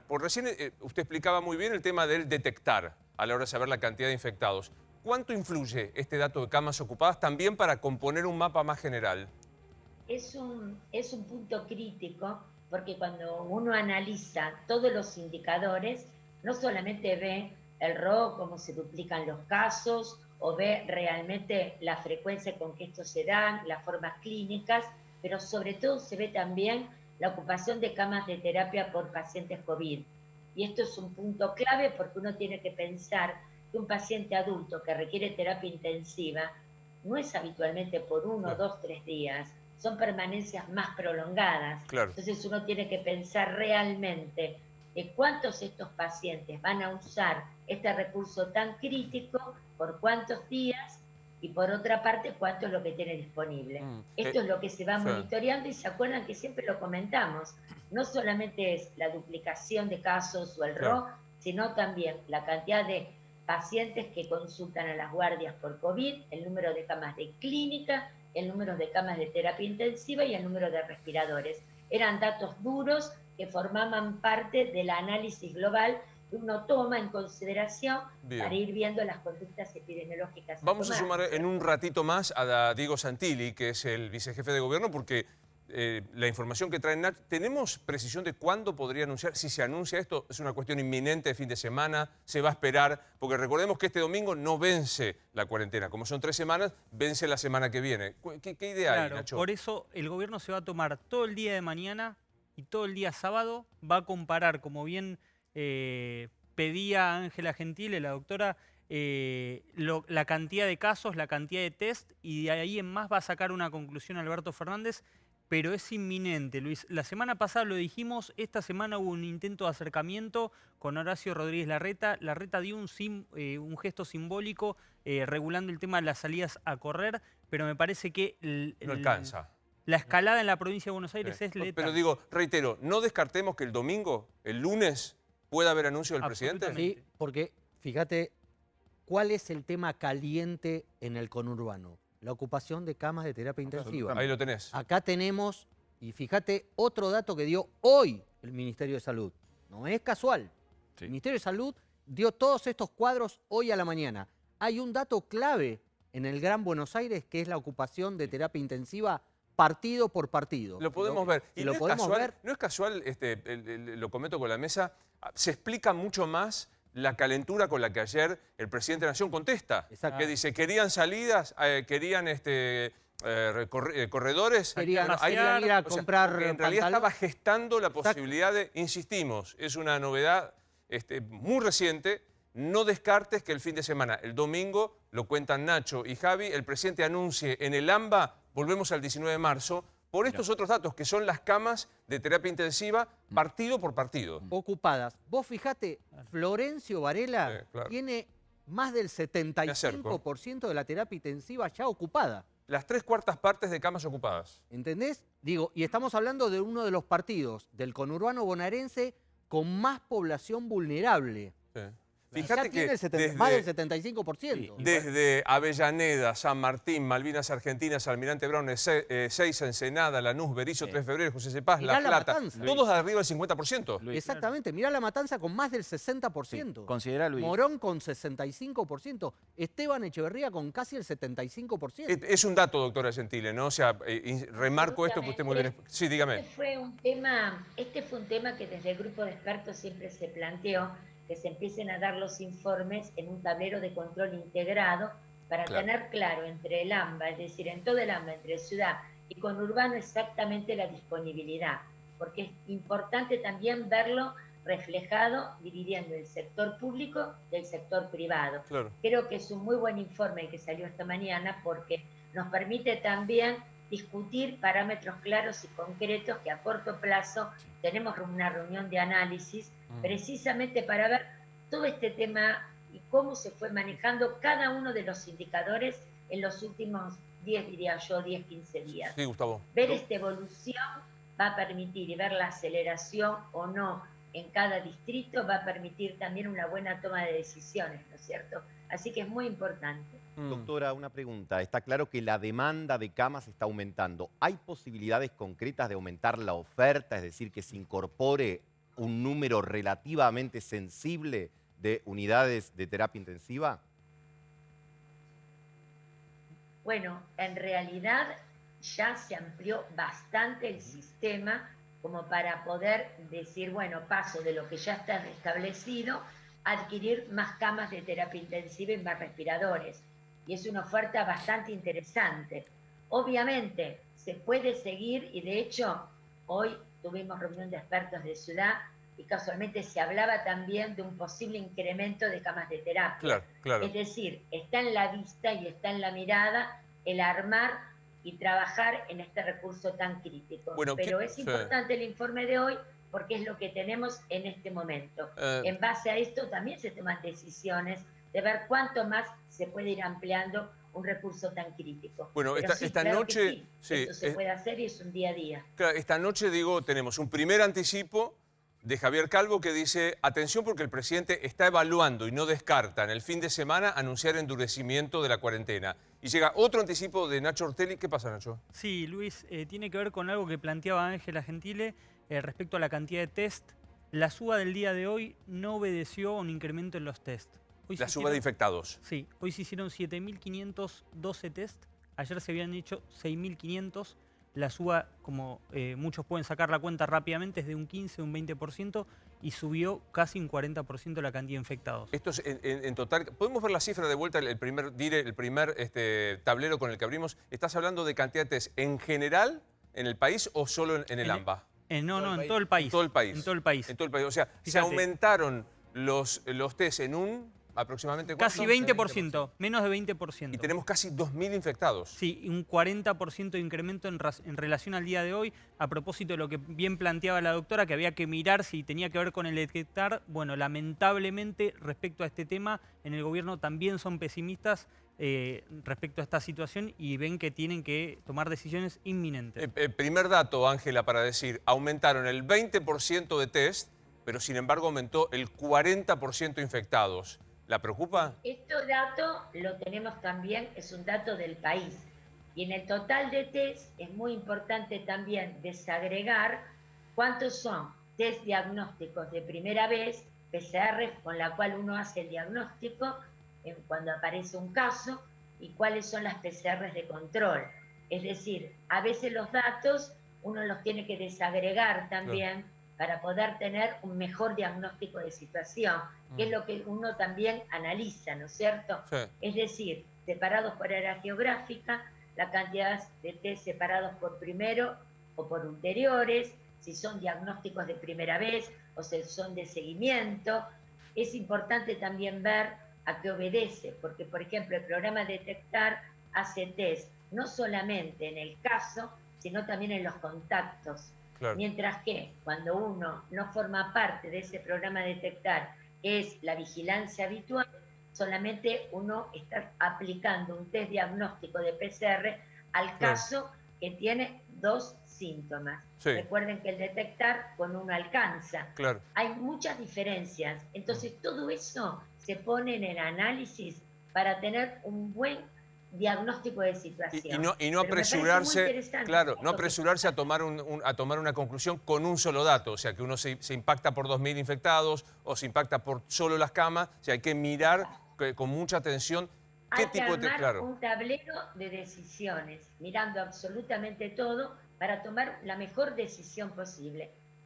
Por recién usted explicaba muy bien el tema del detectar a la hora de saber la cantidad de infectados. ¿Cuánto influye este dato de camas ocupadas también para componer un mapa más general? Es un punto crítico porque cuando uno analiza todos los indicadores, no solamente ve el RO, cómo se duplican los casos, o ve realmente la frecuencia con que esto se dan, las formas clínicas, pero sobre todo se ve también la ocupación de camas de terapia por pacientes COVID. Y esto es un punto clave porque uno tiene que pensar que un paciente adulto que requiere terapia intensiva no es habitualmente por 1, Claro, 2, 3 días, son permanencias más prolongadas. claro. Entonces uno tiene que pensar realmente de cuántos estos pacientes van a usar este recurso tan crítico, por cuántos días y por otra parte cuánto es lo que tiene disponible. Mm, Esto es lo que se va sí, monitoreando y se acuerdan que siempre lo comentamos. No solamente es la duplicación de casos o el claro. RO, sino también la cantidad de pacientes que consultan a las guardias por COVID, el número de camas de clínica, el número de camas de terapia intensiva y el número de respiradores. Eran datos duros que formaban parte del análisis global que uno toma en consideración para Bien. ir viendo las conductas epidemiológicas a Vamos a tomar, sumar ¿no es en un cierto? ratito más a Diego Santilli, que es el vicejefe de gobierno, porque la información que trae Nach, ¿tenemos precisión de cuándo podría anunciar? Si se anuncia esto, es una cuestión inminente de fin de semana, se va a esperar, porque recordemos que este domingo no vence la cuarentena. Como son 3 semanas, vence la semana que viene. ¿Qué idea hay, Claro, Nacho? por eso el gobierno se va a tomar todo el día de mañana y todo el día sábado, va a comparar, como bien pedía Ángela Gentile, la doctora, la cantidad de casos, la cantidad de test, y de ahí en más va a sacar una conclusión Alberto Fernández, pero es inminente, Luis. La semana pasada lo dijimos, esta semana hubo un intento de acercamiento con Horacio Rodríguez Larreta. Larreta dio un gesto simbólico regulando el tema de las salidas a correr, pero me parece que No alcanza. la escalada en la provincia de Buenos Sí. Aires es Pero letal. digo, reitero, no descartemos que el domingo, el lunes, pueda haber anuncio del presidente. Absolutamente. Sí, porque fíjate, ¿cuál es el tema caliente en el conurbano? La ocupación de camas de terapia intensiva. Ahí lo tenés. Acá tenemos, y fíjate, otro dato que dio hoy el Ministerio de Salud. No es casual. Sí. El Ministerio de Salud dio todos estos cuadros hoy a la mañana. Hay un dato clave en el Gran Buenos Aires, que es la ocupación de terapia intensiva partido por partido. Lo podemos ver. Si Y lo no es podemos casual, ver, no es casual, lo comento con la mesa, se explica mucho más la calentura con la que ayer el presidente de la Nación contesta. Exacto. Que dice, querían salidas, querían corredores. querían Bueno, ir a o sea, comprar porque en realidad pantalón. estaba gestando la Exacto. posibilidad de, insistimos, es una novedad muy reciente. No descartes que el fin de semana, el domingo, lo cuentan Nacho y Javi, el presidente anuncie en el AMBA, volvemos al 19 de marzo, por estos otros datos, que son las camas de terapia intensiva partido por partido. Ocupadas. Vos fijate, Florencio Varela Sí, claro. tiene más del Me acerco. 75% de la terapia intensiva ya ocupada. Las 3/4 partes de camas ocupadas. ¿Entendés? Digo, y estamos hablando de uno de los partidos del conurbano bonaerense con más población vulnerable. Sí. Y Fíjate ya tiene que más del 75%. desde Avellaneda, San Martín, Malvinas Argentinas, Almirante Brown, Ezeiza, Ensenada, Lanús, Berizo, 3 de febrero, José Cepaz, Mirá La La Plata, Matanza. todos arriba del 50%. Luis, Exactamente, mirá La Matanza con más del 60%. considera, Luis. Morón con 65%. Esteban Echeverría con casi el 75%. Es un dato, doctora Gentile, ¿no? O sea, remarco esto que usted muy bien... Sí, dígame. Este fue un tema que desde el grupo de expertos siempre se planteó, que se empiecen a dar los informes en un tablero de control integrado para Claro. tener claro entre el AMBA, es decir, en todo el AMBA, entre ciudad y conurbano, exactamente la disponibilidad, porque es importante también verlo reflejado dividiendo el sector público del sector privado. Claro. Creo que es un muy buen informe el que salió esta mañana porque nos permite también discutir parámetros claros y concretos que a corto plazo tenemos una reunión de análisis precisamente para ver todo este tema y cómo se fue manejando cada uno de los indicadores en los últimos 10, diría yo, 10, 15 días. Sí, Gustavo. Ver esta evolución va a permitir y ver la aceleración o no en cada distrito va a permitir también una buena toma de decisiones, ¿no es cierto? Así que es muy importante. Doctora, una pregunta. Está claro que la demanda de camas está aumentando. ¿Hay posibilidades concretas de aumentar la oferta, es decir, que se incorpore un número relativamente sensible de unidades de terapia intensiva? Bueno, en realidad ya se amplió bastante el sistema como para poder decir, bueno, paso de lo que ya está establecido a adquirir más camas de terapia intensiva y más respiradores. Y es una oferta bastante interesante. Obviamente se puede seguir y de hecho hoy tuvimos reunión de expertos de ciudad y casualmente se hablaba también de un posible incremento de camas de terapia. Claro, claro. Es decir, está en la vista y está en la mirada el armar y trabajar en este recurso tan crítico. Bueno, pero es importante el informe de hoy porque es lo que tenemos en este momento. En base a esto también se toman decisiones de ver cuánto más se puede ir ampliando un recurso tan crítico. Bueno, pero esta claro noche... sí, esto se puede hacer y es un día a día. Claro, esta noche, digo, tenemos un primer anticipo de Javier Calvo que dice, atención porque el presidente está evaluando y no descarta en el fin de semana anunciar endurecimiento de la cuarentena. Y llega otro anticipo de Nacho Ortelli. ¿Qué pasa, Nacho? Sí, Luis, tiene que ver con algo que planteaba Ángela Gentile respecto a la cantidad de test. La suba del día de hoy no obedeció a un incremento en los test. La suba de infectados. Sí, hoy se hicieron 7.512 test, ayer se habían hecho 6.500. La suba, como muchos pueden sacar la cuenta rápidamente, es de un 15, un 20% y subió casi un 40% la cantidad de infectados. Esto es en total. ¿Podemos ver la cifra de vuelta, el primer tablero con el que abrimos? ¿Estás hablando de cantidad de test en general en el país o solo en el AMBA? No, en todo el país. En todo el país. En todo el país. En todo el país. O sea, Fíjate, se aumentaron los test en un aproximadamente... ¿cuánto? Casi 20%, menos de 20%. Y tenemos casi 2.000 infectados. Sí, un 40% de incremento en relación al día de hoy. A propósito de lo que bien planteaba la doctora, que había que mirar si tenía que ver con el detectar. Bueno, lamentablemente, respecto a este tema, en el gobierno también son pesimistas respecto a esta situación y ven que tienen que tomar decisiones inminentes. Primer dato, Ángela, para decir, aumentaron el 20% de test, pero sin embargo aumentó el 40% infectados. ¿La preocupa? Este dato lo tenemos también, es un dato del país. Y en el total de test es muy importante también desagregar cuántos son test diagnósticos de primera vez, PCR, con la cual uno hace el diagnóstico cuando aparece un caso, y cuáles son las PCR de control. Es decir, a veces los datos uno los tiene que desagregar también, para poder tener un mejor diagnóstico de situación, que es lo que uno también analiza, ¿no es cierto? Sí. Es decir, separados por área geográfica, la cantidad de test separados por primero o por ulteriores, si son diagnósticos de primera vez o si son de seguimiento. Es importante también ver a qué obedece, porque por ejemplo el programa Detectar hace test no solamente en el caso, sino también en los contactos. Claro. Mientras que cuando uno no forma parte de ese programa Detectar, que es la vigilancia habitual, solamente uno está aplicando un test diagnóstico de PCR al caso que tiene 2 síntomas. Sí. Recuerden que el Detectar con uno alcanza. Claro. Hay muchas diferencias. Entonces todo eso se pone en el análisis para tener un buen diagnóstico de situación. Y no apresurarse, claro, no apresurarse a tomar una conclusión con un solo dato, o sea, que uno se impacta por 2.000 infectados o se impacta por solo las camas, o sea, hay que mirar con mucha atención qué tipo de... Claro. Un tablero de decisiones, mirando absolutamente todo para tomar la mejor decisión posible.